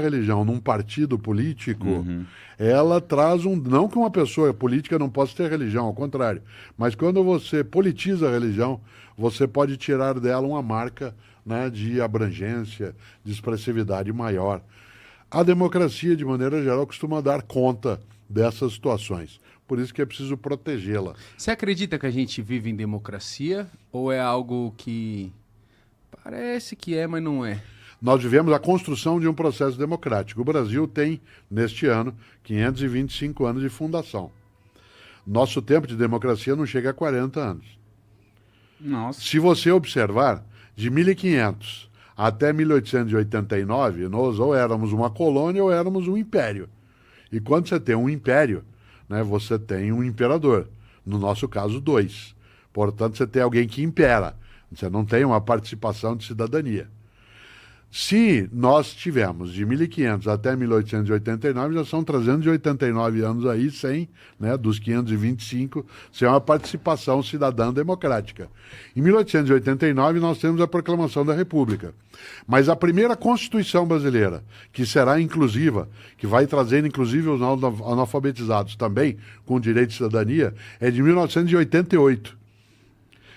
religião num partido político, ela traz um... Não que uma pessoa política não possa ter religião, ao contrário. Mas quando você politiza a religião, você pode tirar dela uma marca, né, de abrangência, de expressividade maior. A democracia, de maneira geral, costuma dar conta dessas situações. Por isso que é preciso protegê-la. Você acredita que a gente vive em democracia ou é algo que parece que é, mas não é? Nós vivemos a construção de um processo democrático. O Brasil tem, neste ano, 525 anos de fundação. Nosso tempo de democracia não chega a 40 anos. Nossa. Se você observar, de 1500 até 1889, nós ou éramos uma colônia ou éramos um império. E quando você tem um império, né, você tem um imperador. No nosso caso, 2. Portanto, você tem alguém que impera. Você não tem uma participação de cidadania. Se nós tivemos de 1500 até 1889, já são 389 anos aí sem, né, dos 525, sem uma participação cidadã democrática. Em 1889 nós temos a proclamação da República. Mas a primeira Constituição brasileira, que será inclusiva, que vai trazer inclusive os analfabetizados também com direito de cidadania, é de 1988.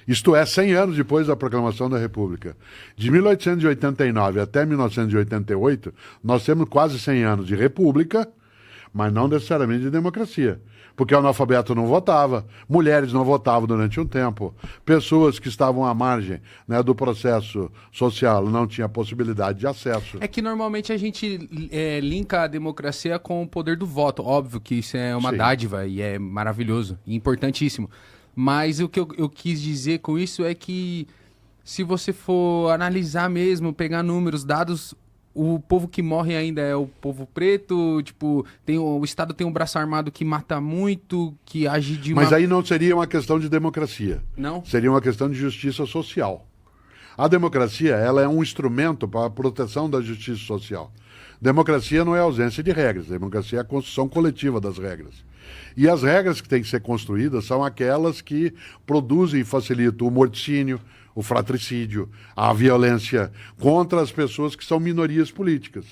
Isto é, 100 anos depois da proclamação da República. De 1889 até 1988, nós temos quase 100 anos de república, mas não necessariamente de democracia. Porque o analfabeto não votava, mulheres não votavam durante um tempo, pessoas que estavam à margem, né, do processo social não tinham possibilidade de acesso. É que normalmente a gente linka a democracia com o poder do voto. Óbvio que isso é uma Sim. dádiva e é maravilhoso e importantíssimo. Mas o que eu quis dizer com isso é que se você for analisar mesmo, pegar números, dados, o povo que morre ainda é o povo preto, tipo, o Estado tem um braço armado que mata muito, que age de uma... Mas aí não seria uma questão de democracia. Não? Seria uma questão de justiça social. A democracia, ela é um instrumento para a proteção da justiça social. Democracia não é ausência de regras, democracia é a construção coletiva das regras. E as regras que têm que ser construídas são aquelas que produzem e facilitam o morticínio, o fratricídio, a violência contra as pessoas que são minorias políticas.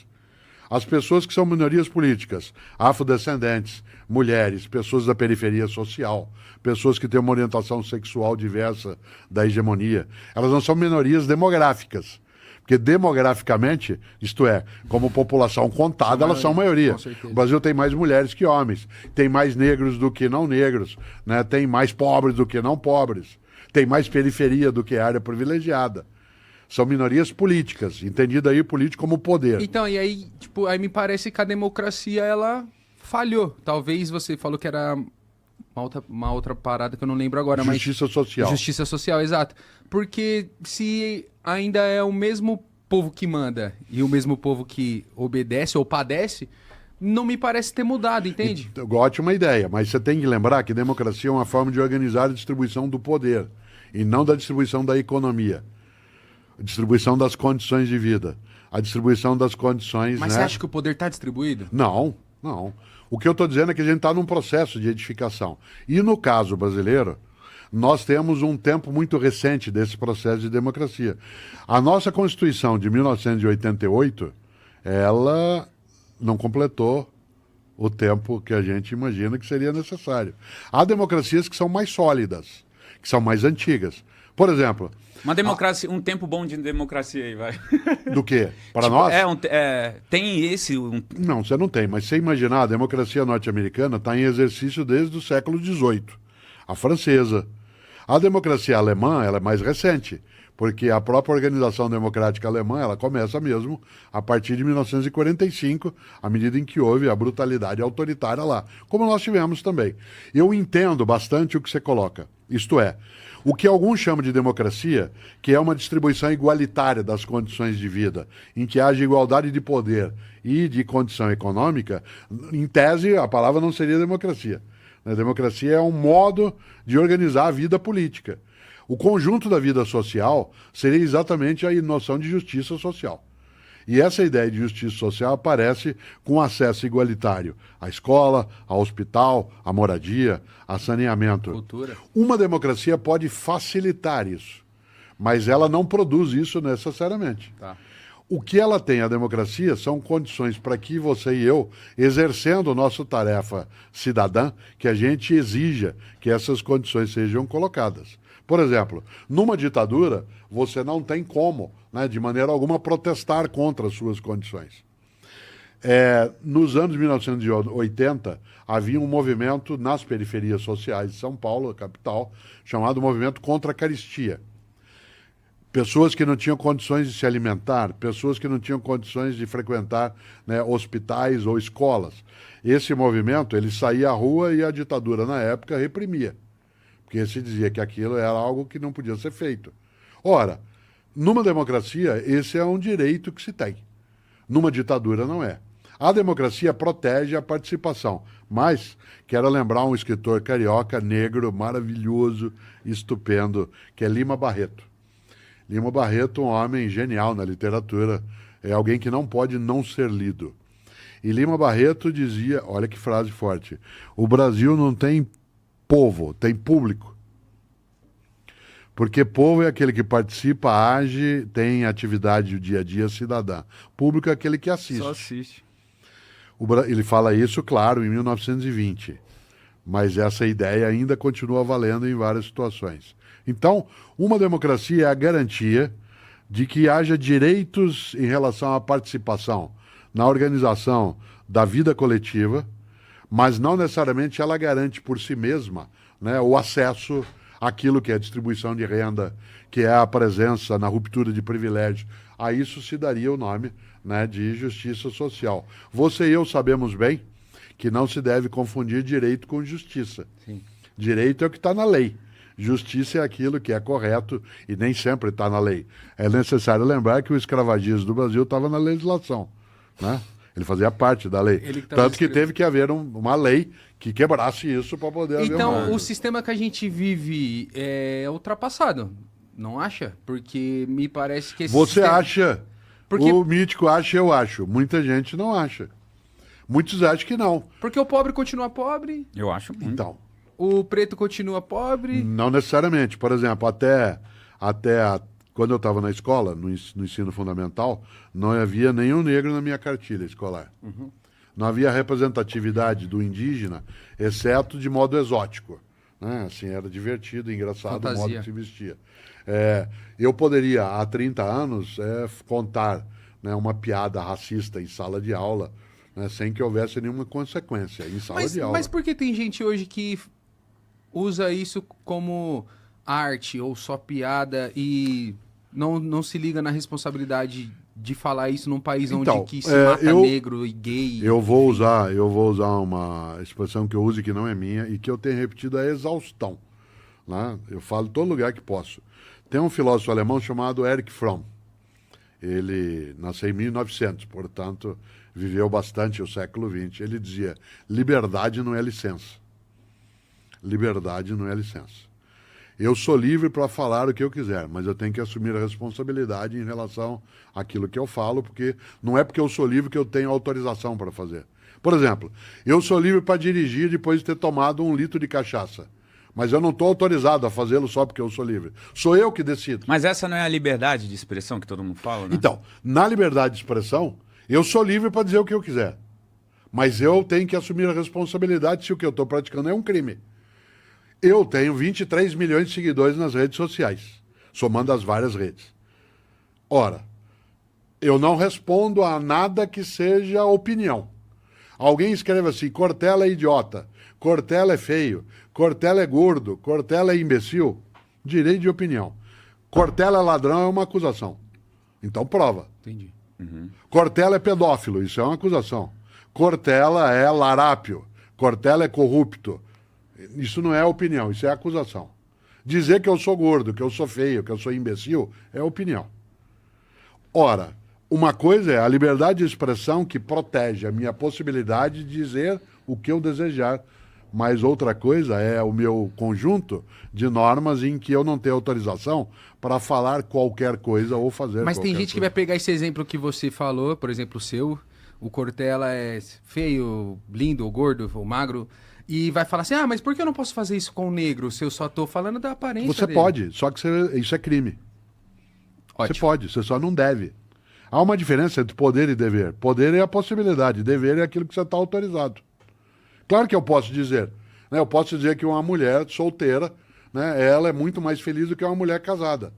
As pessoas que são minorias políticas, afrodescendentes, mulheres, pessoas da periferia social, pessoas que têm uma orientação sexual diversa da hegemonia, elas não são minorias demográficas. Porque demograficamente, isto é, como população contada, elas são maioria. O Brasil tem mais mulheres que homens, tem mais negros do que não negros, né? Tem mais pobres do que não pobres, tem mais periferia do que área privilegiada. São minorias políticas, entendido aí político como poder. Então, e aí, tipo, aí me parece que a democracia, ela falhou. Talvez você falou que era uma outra parada que eu não lembro agora. Justiça social. Justiça social, exato. Porque se ainda é o mesmo povo que manda e o mesmo povo que obedece ou padece, não me parece ter mudado, entende? Ótima ideia, mas você tem que lembrar que democracia é uma forma de organizar a distribuição do poder e não da distribuição da economia. A distribuição das condições de vida, a distribuição das condições... Mas né? você acha que o poder está distribuído? Não, não. O que eu estou dizendo é que a gente está num processo de edificação. E no caso brasileiro, nós temos um tempo muito recente desse processo de democracia. A nossa Constituição de 1988, ela não completou o tempo que a gente imagina que seria necessário. Há democracias que são mais sólidas, que são mais antigas. Por exemplo... Uma democracia, um tempo bom de democracia aí, vai. Do quê? Para Tipo, nós? Tem esse... Não, você não tem, mas você imaginar, a democracia norte-americana está em exercício desde o século XVIII. A francesa. A democracia alemã, ela é mais recente, porque a própria Organização Democrática Alemã, ela começa mesmo a partir de 1945, à medida em que houve a brutalidade autoritária lá, como nós tivemos também. Eu entendo bastante o que você coloca, isto é, o que alguns chamam de democracia, que é uma distribuição igualitária das condições de vida, em que haja igualdade de poder e de condição econômica, em tese a palavra não seria democracia. A democracia é um modo de organizar a vida política. O conjunto da vida social seria exatamente a noção de justiça social. E essa ideia de justiça social aparece com acesso igualitário à escola, ao hospital, à moradia, a saneamento. Cultura. Uma democracia pode facilitar isso, mas ela não produz isso necessariamente. Tá. O que ela tem, a democracia, são condições para que você e eu, exercendo nossa tarefa cidadã, que a gente exija que essas condições sejam colocadas. Por exemplo, numa ditadura, você não tem como, né, de maneira alguma, protestar contra as suas condições. Nos anos 1980, havia um movimento nas periferias sociais de São Paulo, a capital, chamado Movimento contra a Caristia. Pessoas que não tinham condições de se alimentar, pessoas que não tinham condições de frequentar, né, hospitais ou escolas. Esse movimento, ele saía à rua e a ditadura, na época, reprimia. Porque se dizia que aquilo era algo que não podia ser feito. Ora, numa democracia, esse é um direito que se tem. Numa ditadura, não é. A democracia protege a participação. Mas quero lembrar um escritor carioca, negro, maravilhoso, estupendo, que é Lima Barreto. Lima Barreto, um homem genial na literatura, é alguém que não pode não ser lido. E Lima Barreto dizia, olha que frase forte, o Brasil não tem povo, tem público. Porque povo é aquele que participa, age, tem atividade do dia a dia cidadã. Público é aquele que assiste. Só assiste. Ele fala isso, claro, em 1920. Mas essa ideia ainda continua valendo em várias situações. Então, uma democracia é a garantia de que haja direitos em relação à participação na organização da vida coletiva, mas não necessariamente ela garante por si mesma, né, o acesso àquilo que é a distribuição de renda, que é a presença na ruptura de privilégio. A isso se daria o nome, né, de justiça social. Você e eu sabemos bem que não se deve confundir direito com justiça. Sim. Direito é o que está na lei. Justiça é aquilo que é correto e nem sempre está na lei. É necessário lembrar que o escravagismo do Brasil estava na legislação, né? Ele fazia parte da lei. Tanto que teve que haver uma lei que quebrasse isso para poder haver Então, o sistema que a gente vive é ultrapassado, não acha? Porque me parece que esse Você sistema... acha, o mítico acha, eu acho. Muita gente não acha. Muitos acham que não. Porque o pobre continua pobre, Eu acho muito. Então, o preto continua pobre. não necessariamente. Por exemplo, quando eu estava na escola, no ensino fundamental, não havia nenhum negro na minha cartilha escolar. Não havia representatividade do indígena, exceto de modo exótico, né? Assim, era divertido, engraçado o modo que se vestia. Eu poderia, há 30 anos, contar, né, uma piada racista em sala de aula, né, sem que houvesse nenhuma consequência em sala de aula. Mas por que tem gente hoje que usa isso como arte ou só piada e não se liga na responsabilidade de falar isso num país Então, onde que se mata negro e gay? Eu vou usar uma expressão que eu uso e que não é minha e que eu tenho repetido a exaustão, né? Eu falo em todo lugar que posso. Tem um filósofo alemão chamado Erich Fromm. Ele nasceu em 1900, portanto, viveu bastante o século XX. Ele dizia, liberdade não é licença. Liberdade não é licença. Eu sou livre para falar o que eu quiser, mas eu tenho que assumir a responsabilidade em relação àquilo que eu falo, porque não é porque eu sou livre que eu tenho autorização para fazer. Por exemplo, eu sou livre para dirigir depois de ter tomado 1 litro de cachaça, mas eu não estou autorizado a fazê-lo só porque eu sou livre. Sou eu que decido. Mas essa não é a liberdade de expressão que todo mundo fala, né? Então, na liberdade de expressão, eu sou livre para dizer o que eu quiser, mas eu tenho que assumir a responsabilidade se o que eu estou praticando é um crime. Eu tenho 23 milhões de seguidores nas redes sociais, somando as várias redes. Ora, eu não respondo a nada que seja opinião. Alguém escreve assim, Cortella é idiota, Cortella é feio, Cortella é gordo, Cortella é imbecil. Direito de opinião. Cortella é ladrão é uma acusação. Então prova. Entendi. Cortella é pedófilo, isso é uma acusação. Cortella é larápio, Cortella é corrupto. Isso não é opinião, isso é acusação. Dizer que eu sou gordo, que eu sou feio, que eu sou imbecil, é opinião. Ora, uma coisa é a liberdade de expressão que protege a minha possibilidade de dizer o que eu desejar, mas outra coisa é o meu conjunto de normas em que eu não tenho autorização para falar qualquer coisa ou fazer Mas tem qualquer gente que vai pegar esse exemplo que você falou, por exemplo, o seu, o Cortella é feio, lindo, ou gordo, ou magro, e vai falar assim, mas por que eu não posso fazer isso com o negro se eu só tô falando da aparência Você dele? pode, só que isso é crime. Ótimo. Você pode, você só não deve. Há uma diferença entre poder e dever. Poder é a possibilidade, dever é aquilo que você está autorizado. Claro que eu posso dizer, né? Eu posso dizer que uma mulher solteira, né, ela é muito mais feliz do que uma mulher casada.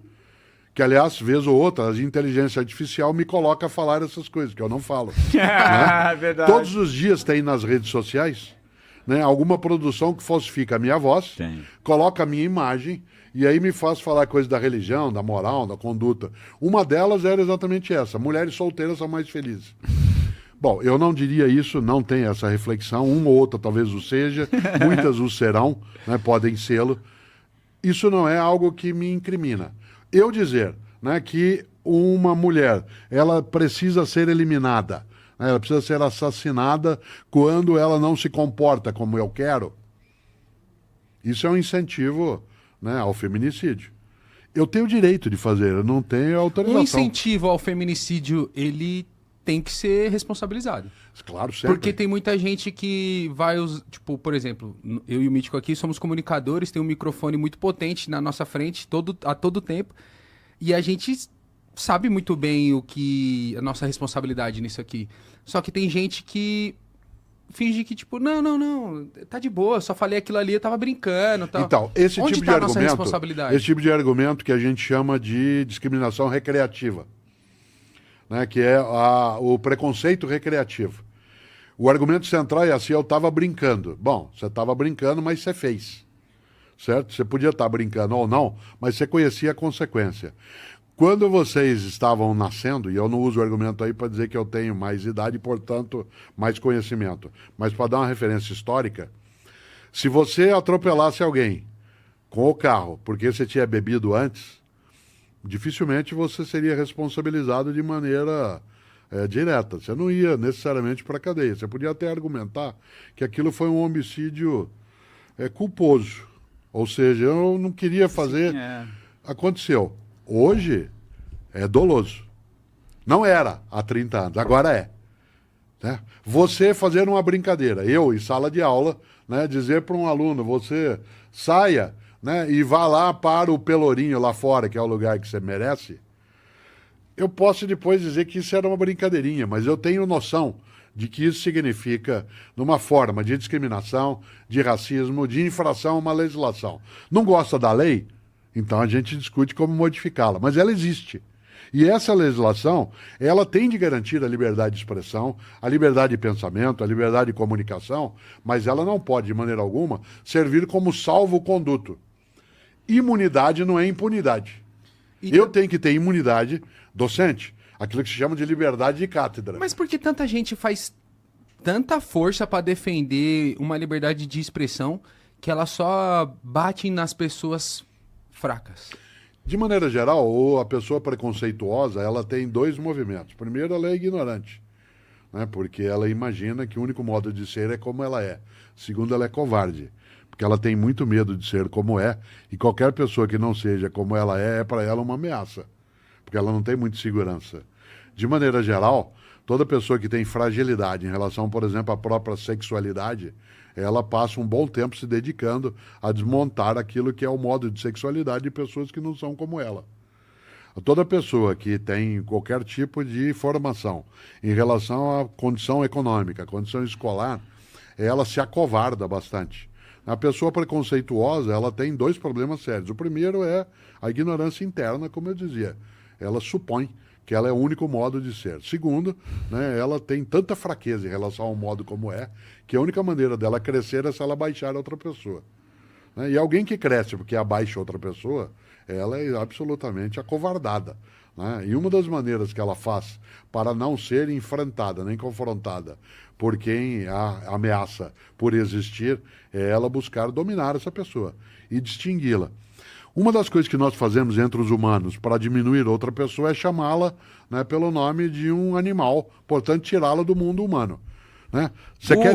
Que, aliás, vez ou outra, a inteligência artificial me coloca a falar essas coisas, que eu não falo. Né? Verdade. Todos os dias tem nas redes sociais, né, alguma produção que falsifica a minha voz, coloca a minha imagem, e aí me faz falar coisas da religião, da moral, da conduta. Uma delas era exatamente essa: mulheres solteiras são mais felizes. Bom, eu não diria isso, não tem essa reflexão. Uma ou outra talvez o seja, muitas o serão, né, podem sê-lo. Isso não é algo que me incrimina. Eu dizer, né, que uma mulher, ela precisa ser eliminada, né, ela precisa ser assassinada quando ela não se comporta como eu quero, isso é um incentivo, né, ao feminicídio. Eu tenho o direito de fazer, eu não tenho autorização. Um incentivo ao feminicídio, ele tem que ser responsabilizado. Claro, sempre. Porque tem muita gente que vai... Tipo, por exemplo, eu e o Mítico aqui somos comunicadores, tem um microfone muito potente na nossa frente a todo tempo. E a gente sabe muito bem a nossa responsabilidade nisso aqui. Só que tem gente que finge que, tipo, não, tá de boa, só falei aquilo ali, eu tava brincando. Tal. Então, esse Onde tipo tá de a nossa argumento, responsabilidade? esse tipo de argumento que a gente chama de discriminação recreativa, né, que é o preconceito recreativo. O argumento central é assim: eu estava brincando. Bom, você estava brincando, mas você fez. Certo? Você podia estar brincando ou não, mas você conhecia a consequência. Quando vocês estavam nascendo, e eu não uso o argumento aí para dizer que eu tenho mais idade e, portanto, mais conhecimento, mas para dar uma referência histórica, se você atropelasse alguém com o carro porque você tinha bebido antes, dificilmente você seria responsabilizado de maneira direta. Você não ia necessariamente para a cadeia. Você podia até argumentar que aquilo foi um homicídio culposo. Ou seja, eu não queria fazer... Aconteceu. Hoje é doloso. Não era há 30 anos, agora é. Né? Você fazer uma brincadeira, eu em sala de aula, né, dizer para um aluno: você saia, né, e vá lá para o Pelourinho lá fora, que é o lugar que você merece. Eu posso depois dizer que isso era uma brincadeirinha, mas eu tenho noção de que isso significa numa forma de discriminação, de racismo, de infração a uma legislação. Não gosta da lei? Então a gente discute como modificá-la, mas ela existe. E essa legislação, ela tem de garantir a liberdade de expressão, a liberdade de pensamento, a liberdade de comunicação, mas ela não pode, de maneira alguma, servir como salvo-conduto. Imunidade não é impunidade. Eu tenho que ter imunidade docente, aquilo que se chama de liberdade de cátedra. Mas por que tanta gente faz tanta força para defender uma liberdade de expressão que ela só bate nas pessoas fracas? De maneira geral, a pessoa preconceituosa, ela tem dois movimentos. Primeiro, ela é ignorante, né? Porque ela imagina que o único modo de ser é como ela é. Segundo, ela é covarde, porque ela tem muito medo de ser como é, e qualquer pessoa que não seja como ela é para ela uma ameaça, porque ela não tem muita segurança. De maneira geral, toda pessoa que tem fragilidade em relação, por exemplo, à própria sexualidade, ela passa um bom tempo se dedicando a desmontar aquilo que é o modo de sexualidade de pessoas que não são como ela. Toda pessoa que tem qualquer tipo de formação em relação à condição econômica, à condição escolar, ela se acovarda bastante. A pessoa preconceituosa, ela tem dois problemas sérios. O primeiro é a ignorância interna, como eu dizia. Ela supõe que ela é o único modo de ser. Segundo, né, ela tem tanta fraqueza em relação ao modo como é, que a única maneira dela crescer é se ela baixar outra pessoa. Né? E alguém que cresce porque abaixa outra pessoa, ela é absolutamente acovardada. Né? E uma das maneiras que ela faz para não ser enfrentada, nem confrontada por quem a ameaça por existir, é ela buscar dominar essa pessoa e distingui-la. Uma das coisas que nós fazemos entre os humanos para diminuir outra pessoa é chamá-la, né, pelo nome de um animal, portanto, tirá-la do mundo humano. Né? Você quer